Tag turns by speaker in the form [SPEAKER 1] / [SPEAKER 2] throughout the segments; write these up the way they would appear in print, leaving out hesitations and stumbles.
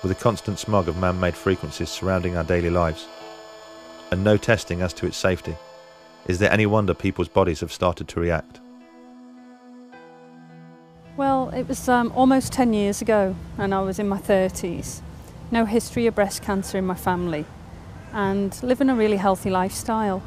[SPEAKER 1] with a constant smog of man-made frequencies surrounding our daily lives, and no testing as to its safety, is there any wonder people's bodies have started to react?
[SPEAKER 2] Well, it was almost 10 years ago, and I was in my 30s. No history of breast cancer in my family, and living a really healthy lifestyle.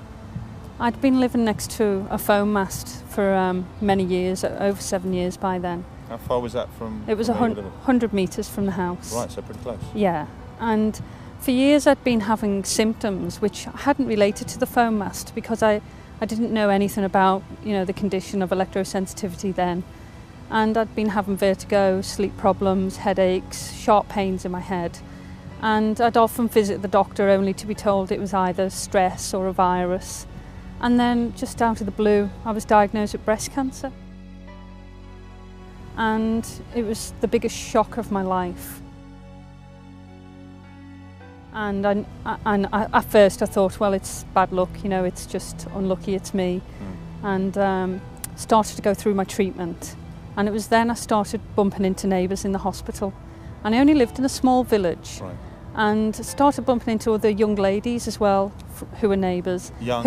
[SPEAKER 2] I'd been living next to a foam mast for many years, over 7 years by then.
[SPEAKER 3] How far was that from?
[SPEAKER 2] It was 100 metres from the house.
[SPEAKER 3] Right, so pretty close.
[SPEAKER 2] Yeah, and for years I'd been having symptoms which hadn't related to the foam mast because I didn't know anything about, the condition of electrosensitivity then. And I'd been having vertigo, sleep problems, headaches, sharp pains in my head. And I'd often visit the doctor only to be told it was either stress or a virus. And then just out of the blue, I was diagnosed with breast cancer. And it was the biggest shock of my life. And at first I thought, well, it's bad luck, it's just unlucky, it's me. And started to go through my treatment. And it was then I started bumping into neighbours in the hospital. And I only lived in a small village.
[SPEAKER 3] Right.
[SPEAKER 2] And started bumping into other young ladies as well, who were neighbours.
[SPEAKER 3] Young?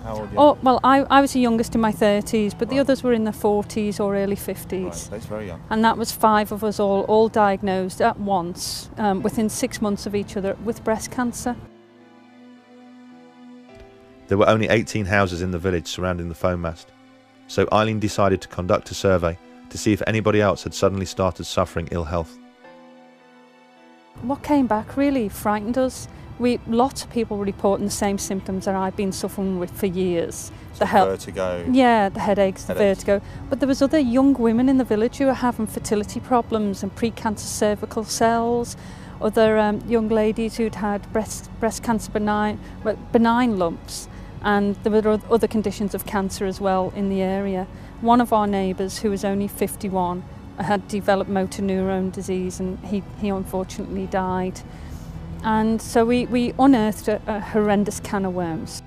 [SPEAKER 3] How old?
[SPEAKER 2] Oh, well, I was the youngest in my 30s, but the
[SPEAKER 3] Right.
[SPEAKER 2] others were in their 40s or early 50s.
[SPEAKER 3] Right, that's very young.
[SPEAKER 2] And that was 5 of us all diagnosed at once, within 6 months of each other, with breast cancer.
[SPEAKER 1] There were only 18 houses in the village surrounding the foam mast, so Eileen decided to conduct a survey to see if anybody else had suddenly started suffering ill health.
[SPEAKER 2] What came back really frightened us. Lots of people were reporting the same symptoms that I've been suffering with for years.
[SPEAKER 3] So vertigo.
[SPEAKER 2] Yeah, the headaches, the vertigo. But there was other young women in the village who were having fertility problems and pre-cancer cervical cells. Other young ladies who'd had breast cancer benign lumps. And there were other conditions of cancer as well in the area. One of our neighbours, who was only 51, had developed motor neurone disease, and he unfortunately died. And so we unearthed a horrendous can of worms.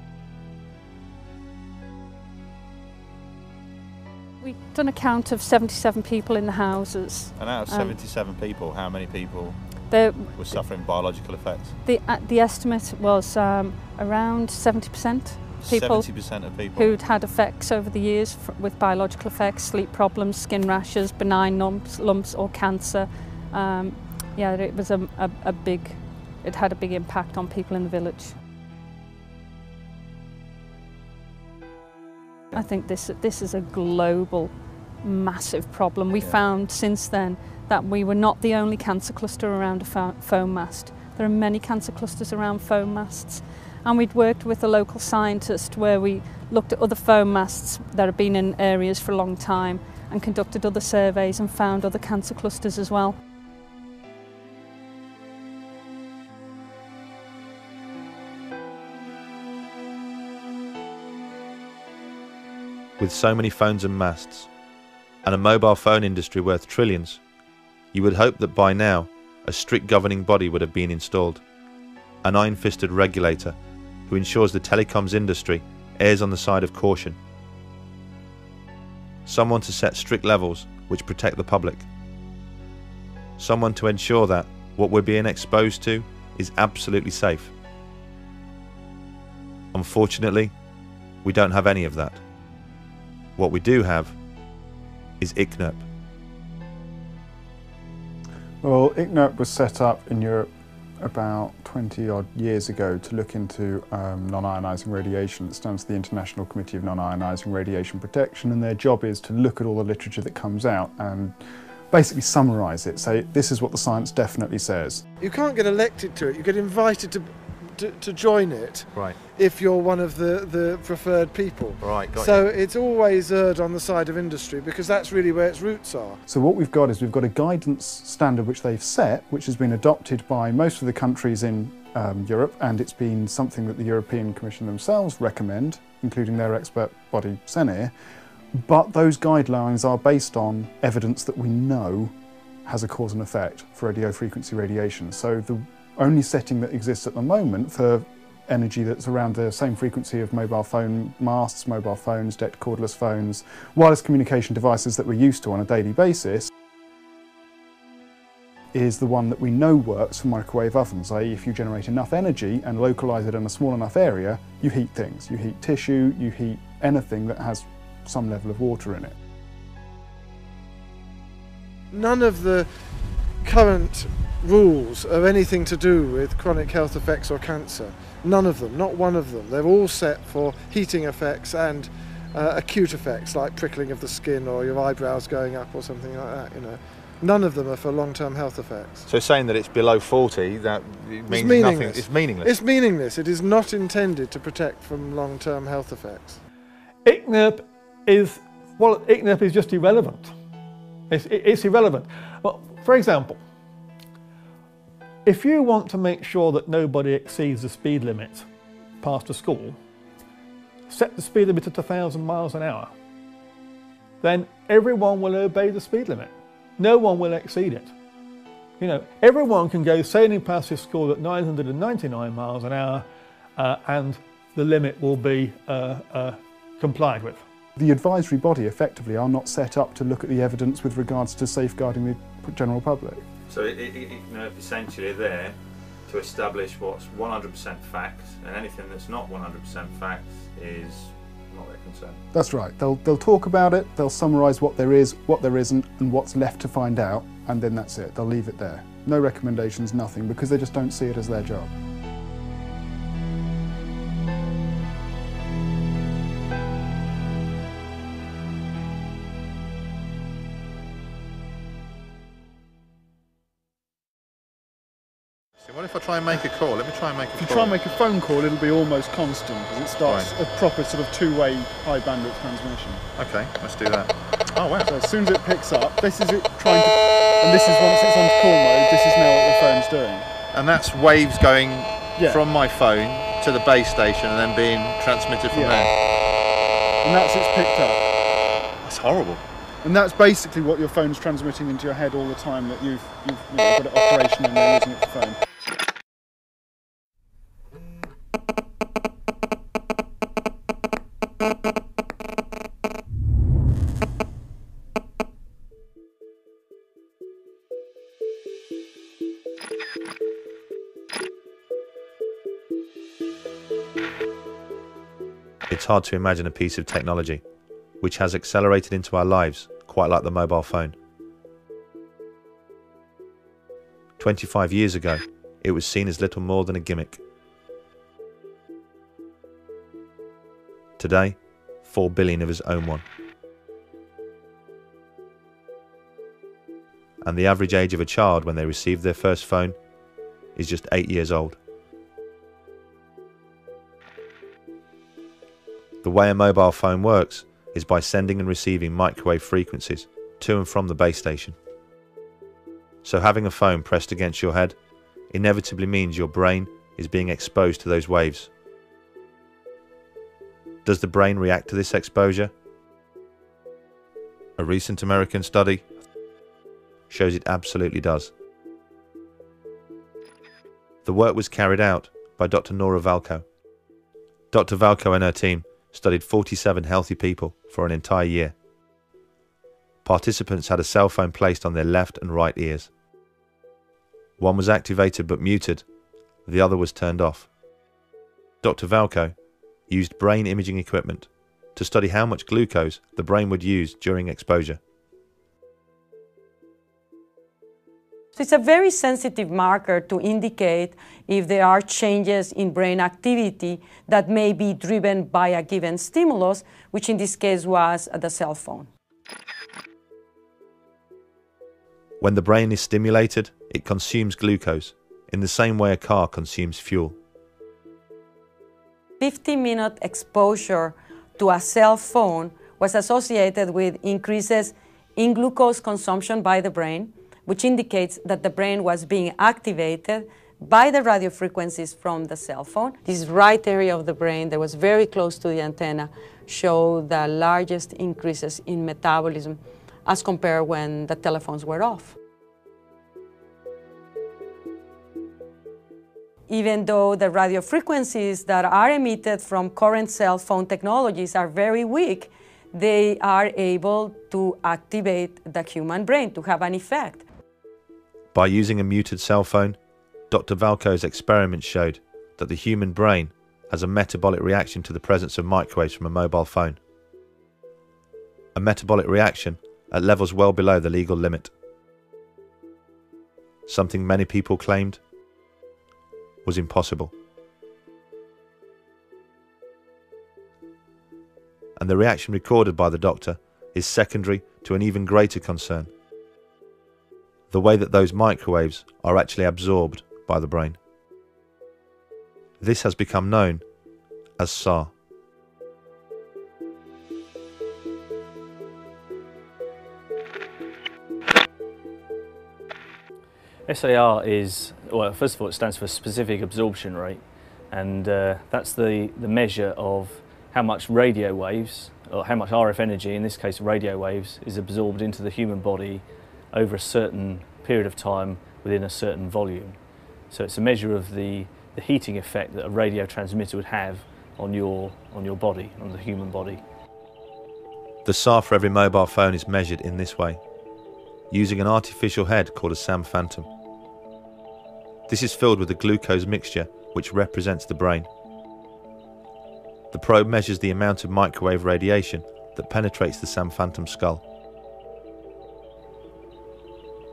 [SPEAKER 2] We'd done a count of 77 people in the houses.
[SPEAKER 3] And out of 77 people, how many people were suffering biological effects?
[SPEAKER 2] The estimate was around 70%. People
[SPEAKER 3] 70% of people
[SPEAKER 2] who'd had effects over the years with biological effects, sleep problems, skin rashes, benign lumps or cancer. It was it had a big impact on people in the village. I think this is a global, massive problem. We found since then that we were not the only cancer cluster around a foam mast. There are many cancer clusters around foam masts. And we'd worked with a local scientist where we looked at other foam masts that have been in areas for a long time and conducted other surveys and found other cancer clusters as well.
[SPEAKER 1] With so many phones and masts, and a mobile phone industry worth trillions, you would hope that by now a strict governing body would have been installed, an iron-fisted regulator who ensures the telecoms industry errs on the side of caution. Someone to set strict levels which protect the public. Someone to ensure that what we're being exposed to is absolutely safe. Unfortunately, we don't have any of that. What we do have is ICNIRP.
[SPEAKER 4] Well, ICNIRP was set up in Europe about 20 odd years ago to look into non-ionising radiation. It stands for the International Committee of Non-Ionising Radiation Protection, and their job is to look at all the literature that comes out and basically summarise it, say this is what the science definitely says.
[SPEAKER 5] You can't get elected to it, you get invited to join it,
[SPEAKER 3] right,
[SPEAKER 5] if you're one of the preferred people.
[SPEAKER 3] Right, got
[SPEAKER 5] so
[SPEAKER 3] you.
[SPEAKER 5] It's always erred on the side of industry because that's really where its roots are.
[SPEAKER 4] So what we've got is we've got a guidance standard which they've set, which has been adopted by most of the countries in Europe, and it's been something that the European Commission themselves recommend, including their expert body CENIR. But those guidelines are based on evidence that we know has a cause and effect for radio frequency radiation. So the only setting that exists at the moment for energy that's around the same frequency of mobile phone masts, mobile phones, DECT cordless phones, wireless communication devices that we're used to on a daily basis, is the one that we know works for microwave ovens, i.e. if you generate enough energy and localise it in a small enough area, you heat things. You heat tissue, you heat anything that has some level of water in it.
[SPEAKER 5] None of the current rules are anything to do with chronic health effects or cancer. None of them, not one of them. They're all set for heating effects and acute effects like prickling of the skin or your eyebrows going up or something like that, you know. None of them are for long-term health effects.
[SPEAKER 1] So saying that it's below 40, that means nothing. It's meaningless.
[SPEAKER 5] It's meaningless. It is not intended to protect from long-term health effects.
[SPEAKER 6] ICNIRP is just irrelevant. It's irrelevant. Well, for example, if you want to make sure that nobody exceeds the speed limit past a school, set the speed limit at 1,000 miles an hour. Then everyone will obey the speed limit. No one will exceed it. You know, everyone can go sailing past this school at 999 miles an hour and the limit will be complied with.
[SPEAKER 4] The advisory body effectively are not set up to look at the evidence with regards to safeguarding the general public.
[SPEAKER 1] So ICNIRP essentially there to establish what's 100% facts, and anything that's not 100% facts is not their concern.
[SPEAKER 4] That's right. They'll talk about it, they'll summarise what there is, what there isn't, and what's left to find out, and then that's it. They'll leave it there. No recommendations, nothing, because they just don't see it as their job.
[SPEAKER 1] What if I try and make a call? Let me try and make a call.
[SPEAKER 4] If you try and make a phone call, it'll be almost constant because it starts a proper sort of two-way high bandwidth transmission.
[SPEAKER 1] Okay, let's do that. Oh wow.
[SPEAKER 4] So as soon as it picks up, this is it trying to, and this is once it's on call mode, this is now what the phone's doing.
[SPEAKER 1] And that's waves going from my phone to the base station and then being transmitted from there.
[SPEAKER 4] And that's it's picked up.
[SPEAKER 1] That's horrible.
[SPEAKER 4] And that's basically what your phone's transmitting into your head all the time that you've got it operational and you're using it for phone.
[SPEAKER 1] It's hard to imagine a piece of technology which has accelerated into our lives quite like the mobile phone. 25 years ago, it was seen as little more than a gimmick. Today, 4 billion of us own one. And the average age of a child when they receive their first phone is just 8 years old. The way a mobile phone works is by sending and receiving microwave frequencies to and from the base station. So having a phone pressed against your head inevitably means your brain is being exposed to those waves. Does the brain react to this exposure? A recent American study shows it absolutely does. The work was carried out by Dr. Nora Valko. Dr. Valko and her team studied 47 healthy people for an entire year. Participants had a cell phone placed on their left and right ears. One was activated but muted, the other was turned off. Dr. Valko used brain imaging equipment to study how much glucose the brain would use during exposure.
[SPEAKER 7] So it's a very sensitive marker to indicate if there are changes in brain activity that may be driven by a given stimulus, which in this case was the cell phone.
[SPEAKER 1] When the brain is stimulated, it consumes glucose in the same way a car consumes fuel. 50-minute
[SPEAKER 7] exposure to a cell phone was associated with increases in glucose consumption by the brain, which indicates that the brain was being activated by the radio frequencies from the cell phone. This right area of the brain that was very close to the antenna showed the largest increases in metabolism as compared when the telephones were off. Even though the radio frequencies that are emitted from current cell phone technologies are very weak, they are able to activate the human brain to have an effect.
[SPEAKER 1] By using a muted cell phone, Dr. Valco's experiments showed that the human brain has a metabolic reaction to the presence of microwaves from a mobile phone. A metabolic reaction at levels well below the legal limit. Something many people claimed was impossible. And the reaction recorded by the doctor is secondary to an even greater concern: the way that those microwaves are actually absorbed by the brain. This has become known as SAR.
[SPEAKER 8] SAR is, well, first of all, it stands for specific absorption rate, and that's the measure of how much radio waves, or how much RF energy, in this case radio waves, is absorbed into the human body over a certain period of time within a certain volume. So it's a measure of the heating effect that a radio transmitter would have on your body, on the human body.
[SPEAKER 1] The SAR for every mobile phone is measured in this way, using an artificial head called a SAM Phantom. This is filled with a glucose mixture which represents the brain. The probe measures the amount of microwave radiation that penetrates the SAM Phantom skull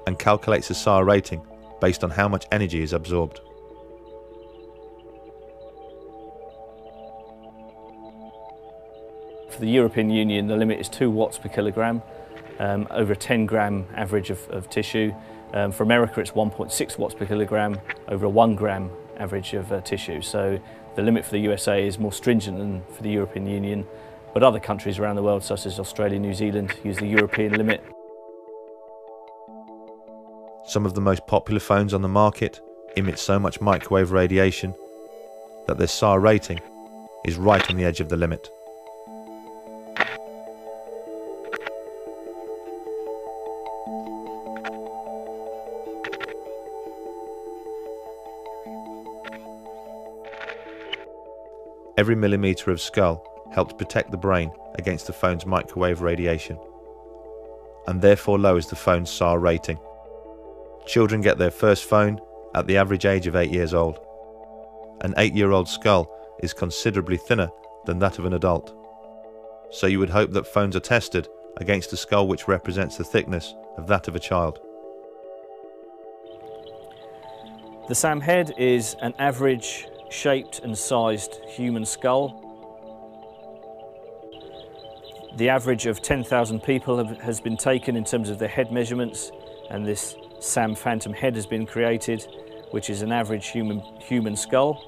[SPEAKER 1] and calculates a SAR rating based on how much energy is absorbed.
[SPEAKER 8] For the European Union, the limit is 2 watts per kilogram, over a 10-gram average of tissue. For America, it's 1.6 watts per kilogram, over a 1-gram average of tissue. So the limit for the USA is more stringent than for the European Union, but other countries around the world, such as Australia and New Zealand, use the European limit.
[SPEAKER 1] Some of the most popular phones on the market emit so much microwave radiation that their SAR rating is right on the edge of the limit. Every millimetre of skull helps protect the brain against the phone's microwave radiation, and therefore lowers the phone's SAR rating. Children get their first phone at the average age of 8 years old. An 8-year-old skull is considerably thinner than that of an adult, so you would hope that phones are tested against a skull which represents the thickness of that of a child.
[SPEAKER 8] The SAM head is an average shaped and sized human skull. The average of 10,000 people has been taken in terms of their head measurements, and this SAM Phantom head has been created, which is an average human skull.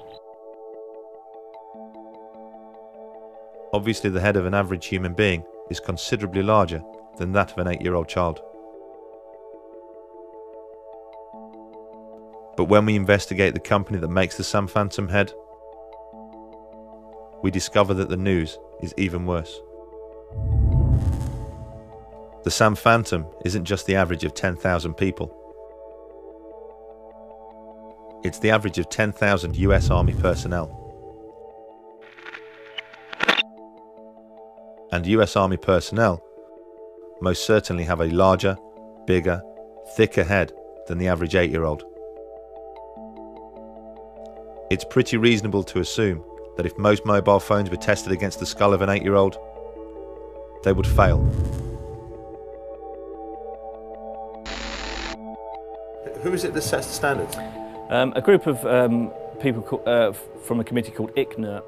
[SPEAKER 1] Obviously, the head of an average human being is considerably larger than that of an 8-year-old child. But when we investigate the company that makes the SAM Phantom head, we discover that the news is even worse. The SAM Phantom isn't just the average of 10,000 people. It's the average of 10,000 US Army personnel. And US Army personnel most certainly have a larger, bigger, thicker head than the average 8-year-old. It's pretty reasonable to assume that if most mobile phones were tested against the skull of an 8-year-old, they would fail.
[SPEAKER 3] Who is it that sets the standards?
[SPEAKER 8] A group of people from a committee called ICNIRP.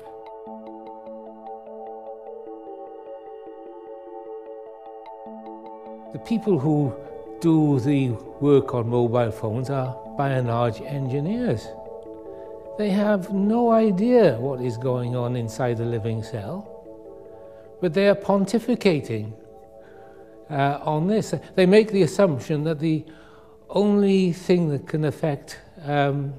[SPEAKER 9] The people who do the work on mobile phones are, by and large, engineers. They have no idea what is going on inside a living cell, but they are pontificating on this. They make the assumption that the only thing that can affect the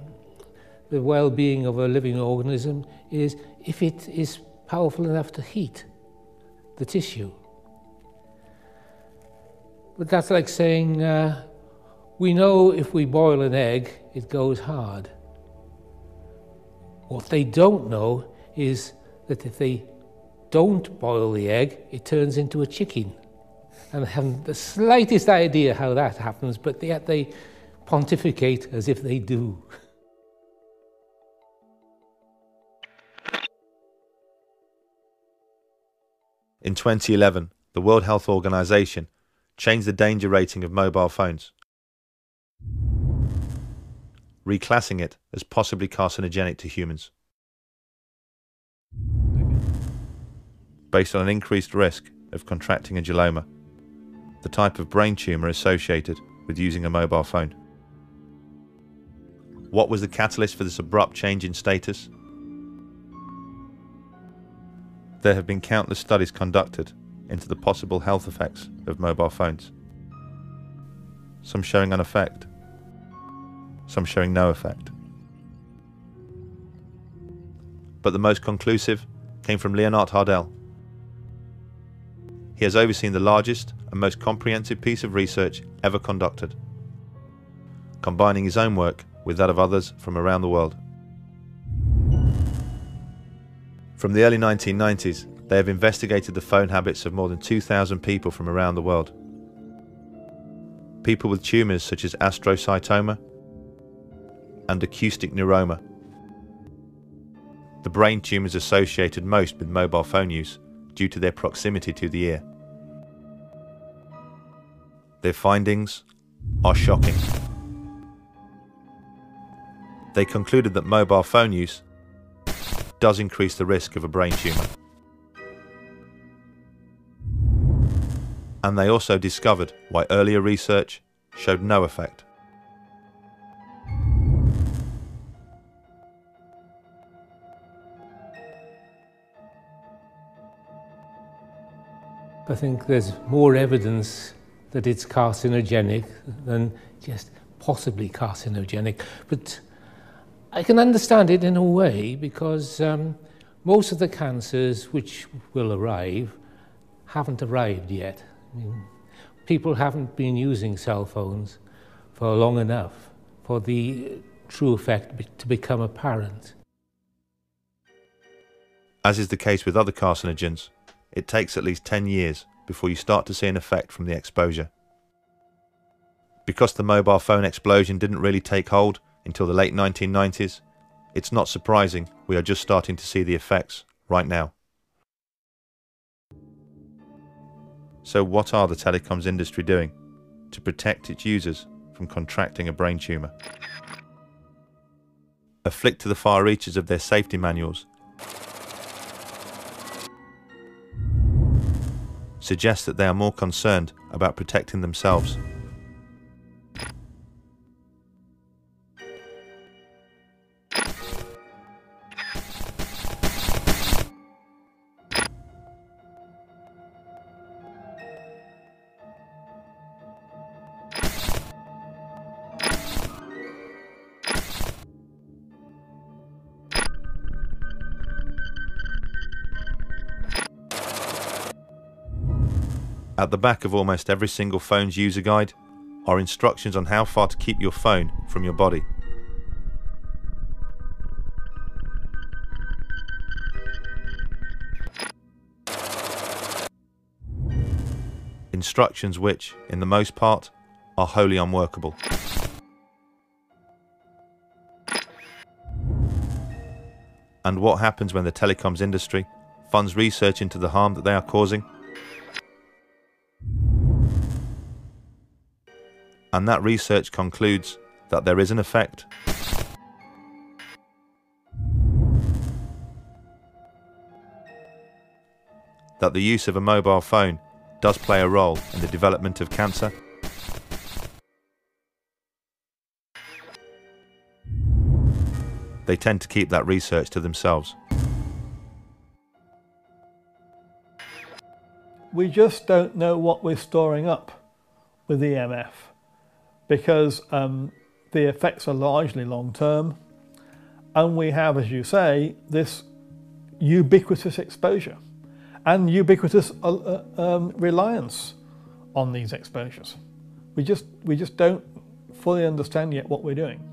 [SPEAKER 9] well-being of a living organism is if it is powerful enough to heat the tissue. But that's like saying, we know if we boil an egg, it goes hard. What they don't know is that if they don't boil the egg, it turns into a chicken. And they haven't the slightest idea how that happens, but yet they pontificate as if they do.
[SPEAKER 1] In 2011, the World Health Organization changed the danger rating of mobile phones, reclassing it as possibly carcinogenic to humans, based on an increased risk of contracting a glioma, the type of brain tumor associated with using a mobile phone. What was the catalyst for this abrupt change in status? There have been countless studies conducted into the possible health effects of mobile phones, some showing an effect, some showing no effect. But the most conclusive came from Leonard Hardell. He has overseen the largest and most comprehensive piece of research ever conducted, combining his own work with that of others from around the world. From the early 1990s, they have investigated the phone habits of more than 2,000 people from around the world. People with tumours such as astrocytoma and acoustic neuroma, the brain tumours associated most with mobile phone use due to their proximity to the ear. Their findings are shocking. They concluded that mobile phone use does increase the risk of a brain tumour. And they also discovered why earlier research showed no effect.
[SPEAKER 9] I think there's more evidence that it's carcinogenic than just possibly carcinogenic. But I can understand it in a way because most of the cancers which will arrive haven't arrived yet. I mean, people haven't been using cell phones for long enough for the true effect to become apparent.
[SPEAKER 1] As is the case with other carcinogens, it takes at least 10 years before you start to see an effect from the exposure. Because the mobile phone explosion didn't really take hold until the late 1990s, it's not surprising we are just starting to see the effects right now. So what are the telecoms industry doing to protect its users from contracting a brain tumour? A flick to the far reaches of their safety manuals suggests that they are more concerned about protecting themselves. At the back of almost every single phone's user guide are instructions on how far to keep your phone from your body. Instructions which, in the most part, are wholly unworkable. And what happens when the telecoms industry funds research into the harm that they are causing? And that research concludes that there is an effect. That the use of a mobile phone does play a role in the development of cancer. They tend to keep that research to themselves.
[SPEAKER 6] We just don't know what we're storing up with EMF, because the effects are largely long-term, and we have, as you say, this ubiquitous exposure and ubiquitous reliance on these exposures. We just don't fully understand yet what we're doing.